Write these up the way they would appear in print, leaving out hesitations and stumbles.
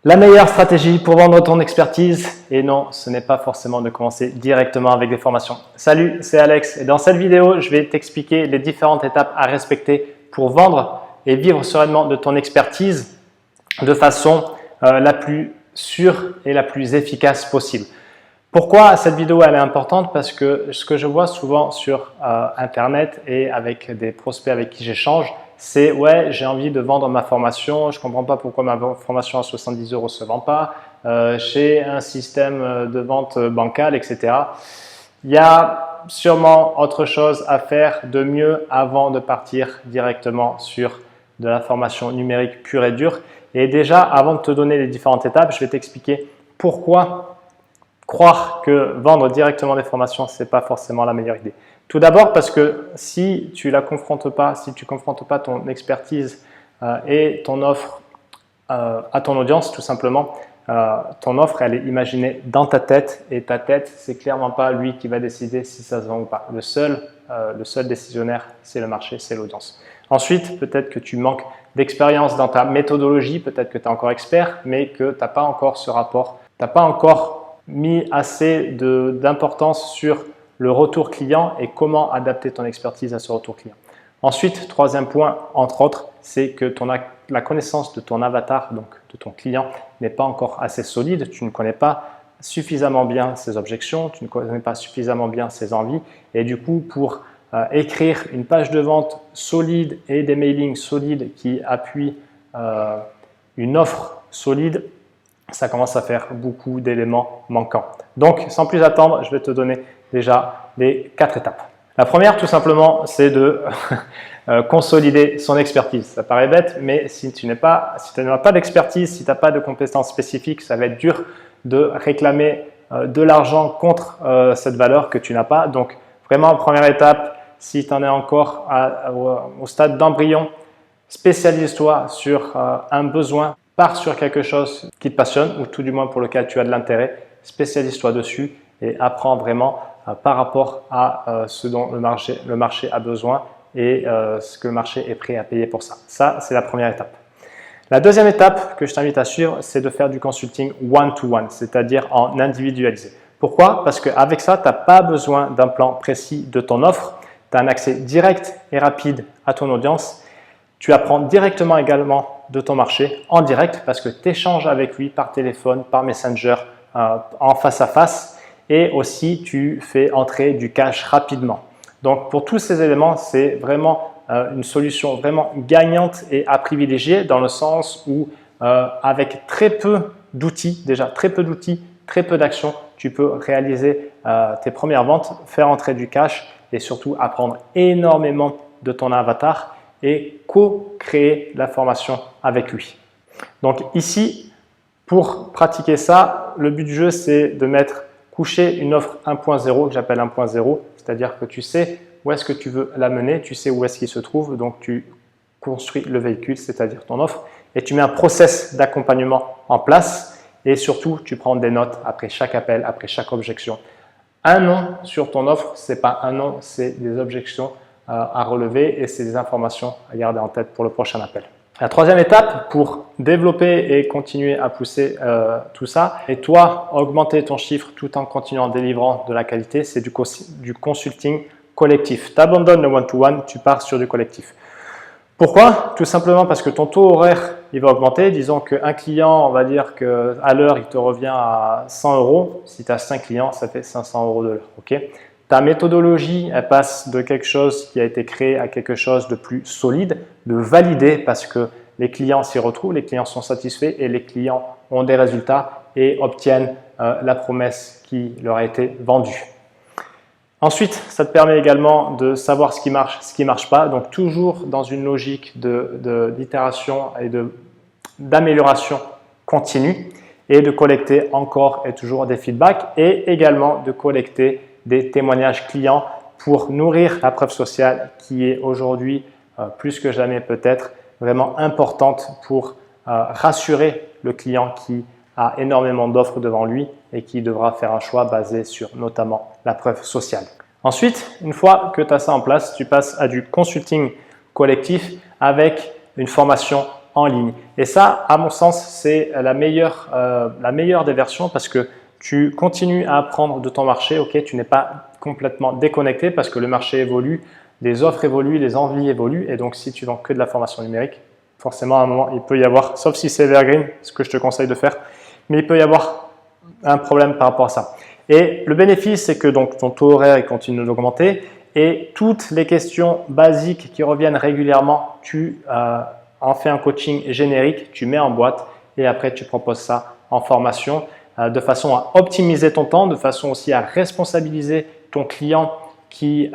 La meilleure stratégie pour vendre ton expertise, et non, ce n'est pas forcément de commencer directement avec des formations. Salut, c'est Alex et dans cette vidéo, je vais t'expliquer les différentes étapes à respecter pour vendre et vivre sereinement de ton expertise de façon la plus sûre et la plus efficace possible. Pourquoi cette vidéo elle est importante? Parce que ce que je vois souvent sur Internet et avec des prospects avec qui j'échange, c'est ouais, j'ai envie de vendre ma formation, je ne comprends pas pourquoi ma formation à 70 € ne se vend pas, j'ai un système de vente bancal, etc. Il y a sûrement autre chose à faire de mieux avant de partir directement sur de la formation numérique pure et dure. Et déjà, avant de te donner les différentes étapes, je vais t'expliquer pourquoi croire que vendre directement des formations, ce n'est pas forcément la meilleure idée. Tout d'abord parce que si tu ne confrontes pas ton expertise et ton offre à ton audience, tout simplement, ton offre, elle est imaginée dans ta tête et ta tête, c'est clairement pas lui qui va décider si ça se vend ou pas. Le seul décisionnaire, c'est le marché, c'est l'audience. Ensuite, peut-être que tu manques d'expérience dans ta méthodologie, peut-être que tu es encore expert, mais que tu n'as pas encore ce rapport, tu n'as pas encore mis assez d'importance sur le retour client et comment adapter ton expertise à ce retour client. Ensuite, troisième point, entre autres, c'est que la connaissance de ton avatar, donc de ton client, n'est pas encore assez solide. Tu ne connais pas suffisamment bien ses objections, tu ne connais pas suffisamment bien ses envies. Et du coup, pour écrire une page de vente solide et des mailings solides qui appuient une offre solide, ça commence à faire beaucoup d'éléments manquants. Donc, sans plus attendre, je vais te donner déjà les 4 étapes. La première, tout simplement, c'est de consolider son expertise. Ça paraît bête, mais si tu n'as pas d'expertise, si tu n'as pas de compétences spécifiques, ça va être dur de réclamer de l'argent contre cette valeur que tu n'as pas. Donc, vraiment, première étape, si tu en es encore au stade d'embryon, spécialise-toi sur un besoin. Pars sur quelque chose qui te passionne ou tout du moins pour lequel tu as de l'intérêt, spécialise-toi dessus et apprends vraiment par rapport à ce dont le marché a besoin et ce que le marché est prêt à payer pour ça. Ça, c'est la première étape. La deuxième étape que je t'invite à suivre, c'est de faire du consulting one-to-one, c'est-à-dire en individualisé. Pourquoi? Parce qu'avec ça, tu n'as pas besoin d'un plan précis de ton offre, tu as un accès direct et rapide à ton audience. Tu apprends directement également de ton marché en direct parce que tu échanges avec lui par téléphone, par Messenger, en face à face et aussi tu fais entrer du cash rapidement. Donc pour tous ces éléments, c'est vraiment une solution vraiment gagnante et à privilégier dans le sens où avec très peu d'outils, très peu d'actions, tu peux réaliser tes premières ventes, faire entrer du cash et surtout apprendre énormément de ton avatar et co-créer la formation avec lui. Donc ici, pour pratiquer ça, le but du jeu, c'est de mettre coucher une offre 1.0 que j'appelle 1.0, c'est-à-dire que tu sais où est-ce que tu veux l'amener, tu sais où est-ce qu'il se trouve, donc tu construis le véhicule, c'est-à-dire ton offre, et tu mets un process d'accompagnement en place et surtout, tu prends des notes après chaque appel, après chaque objection. Un nom sur ton offre, ce n'est pas un nom, c'est des objections à relever et c'est des informations à garder en tête pour le prochain appel. La troisième étape pour développer et continuer à pousser tout ça et toi augmenter ton chiffre tout en continuant en délivrant de la qualité, c'est du consulting collectif. Tu abandonnes le one-to-one, tu pars sur du collectif. Pourquoi? Tout simplement parce que ton taux horaire il va augmenter. Disons qu'un client, on va dire qu'à l'heure, il te revient à 100 €. Si tu as 5 clients, ça fait 500 € de l'heure. Okay? Ta méthodologie, elle passe de quelque chose qui a été créé à quelque chose de plus solide, de validé parce que les clients s'y retrouvent, les clients sont satisfaits et les clients ont des résultats et obtiennent la promesse qui leur a été vendue. Ensuite, ça te permet également de savoir ce qui marche pas. Donc, toujours dans une logique d'itération et d'amélioration continue et de collecter encore et toujours des feedbacks et également de collecter des témoignages clients pour nourrir la preuve sociale qui est aujourd'hui plus que jamais peut-être vraiment importante pour rassurer le client qui a énormément d'offres devant lui et qui devra faire un choix basé sur notamment la preuve sociale. Ensuite, une fois que tu as ça en place, tu passes à du consulting collectif avec une formation en ligne. Et ça, à mon sens, c'est la meilleure des versions parce que tu continues à apprendre de ton marché. Ok, tu n'es pas complètement déconnecté parce que le marché évolue, les offres évoluent, les envies évoluent. Et donc, si tu vends que de la formation numérique, forcément, à un moment, il peut y avoir, sauf si c'est evergreen, ce que je te conseille de faire, mais il peut y avoir un problème par rapport à ça. Et le bénéfice, c'est que donc, ton taux horaire il continue d'augmenter et toutes les questions basiques qui reviennent régulièrement, tu en fais un coaching générique, tu mets en boîte et après, tu proposes ça en formation de façon à optimiser ton temps, de façon aussi à responsabiliser ton client qui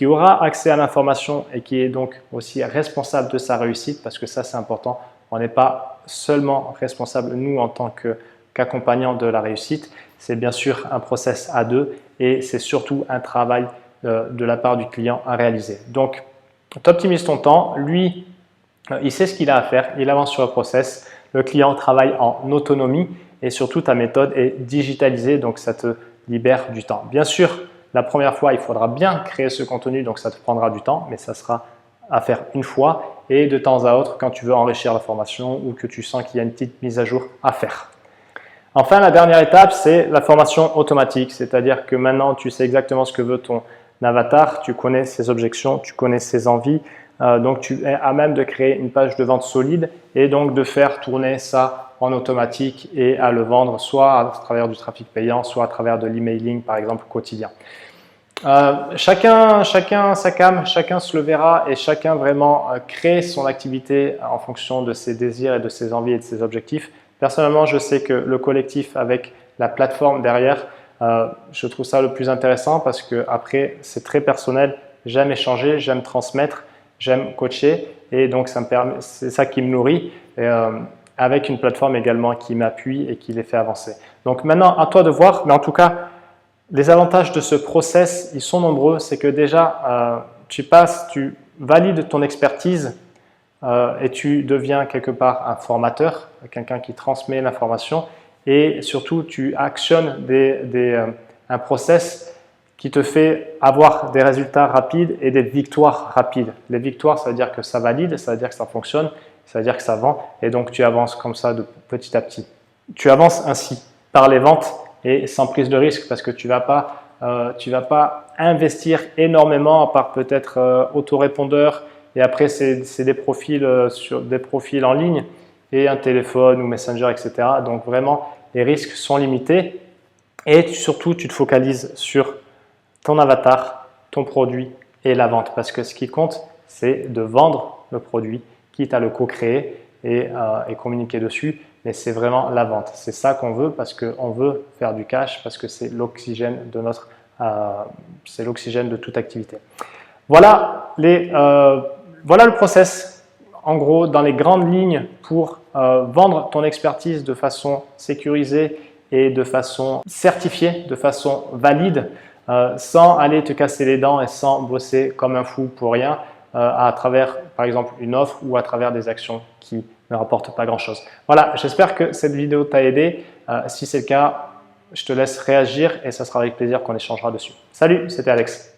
aura accès à l'information et qui est donc aussi responsable de sa réussite parce que ça, c'est important. On n'est pas seulement responsable, nous, en tant qu'accompagnant de la réussite. C'est bien sûr un process à deux et c'est surtout un travail de la part du client à réaliser. Donc, tu optimises ton temps. Lui, il sait ce qu'il a à faire. Il avance sur le process. Le client travaille en autonomie et surtout, ta méthode est digitalisée. Donc, ça te libère du temps. Bien sûr, la première fois, il faudra bien créer ce contenu. Donc, ça te prendra du temps, mais ça sera à faire une fois et de temps à autre quand tu veux enrichir la formation ou que tu sens qu'il y a une petite mise à jour à faire. Enfin, la dernière étape, c'est la formation automatique, c'est-à-dire que maintenant, tu sais exactement ce que veut ton avatar, tu connais ses objections, tu connais ses envies, donc tu es à même de créer une page de vente solide et donc de faire tourner ça en automatique et à le vendre soit à travers du trafic payant, soit à travers de l'emailing, par exemple, quotidien. Chacun sa cam, chacun se le verra et chacun vraiment crée son activité en fonction de ses désirs et de ses envies et de ses objectifs. Personnellement, je sais que le collectif avec la plateforme derrière, je trouve ça le plus intéressant parce que après, c'est très personnel. J'aime échanger, j'aime transmettre, j'aime coacher et donc c'est ça qui me nourrit et, avec une plateforme également qui m'appuie et qui les fait avancer. Donc maintenant, à toi de voir, mais en tout cas, les avantages de ce process, ils sont nombreux. C'est que déjà, tu valides ton expertise et tu deviens quelque part un formateur, quelqu'un qui transmet l'information et surtout, tu actionnes un process qui te fait avoir des résultats rapides et des victoires rapides. Les victoires, ça veut dire que ça valide, ça veut dire que ça fonctionne, ça veut dire que ça vend et donc tu avances comme ça de petit à petit. Tu avances ainsi par les ventes et sans prise de risque parce que tu vas pas investir énormément à part peut-être autorépondeur et après c'est des profils sur des profils en ligne et un téléphone ou Messenger, etc. Donc vraiment les risques sont limités et surtout tu te focalises sur ton avatar, ton produit et la vente parce que ce qui compte c'est de vendre le produit quitte à le co-créer et communiquer dessus. Mais c'est vraiment la vente. C'est ça qu'on veut parce qu'on veut faire du cash, parce que c'est l'oxygène c'est l'oxygène de toute activité. Voilà le process, en gros, dans les grandes lignes pour vendre ton expertise de façon sécurisée et de façon certifiée, de façon valide, sans aller te casser les dents et sans bosser comme un fou pour rien, à travers, par exemple, une offre ou à travers des actions qui ne rapporte pas grand-chose. Voilà, j'espère que cette vidéo t'a aidé. Si c'est le cas, je te laisse réagir et ça sera avec plaisir qu'on échangera dessus. Salut, c'était Alex.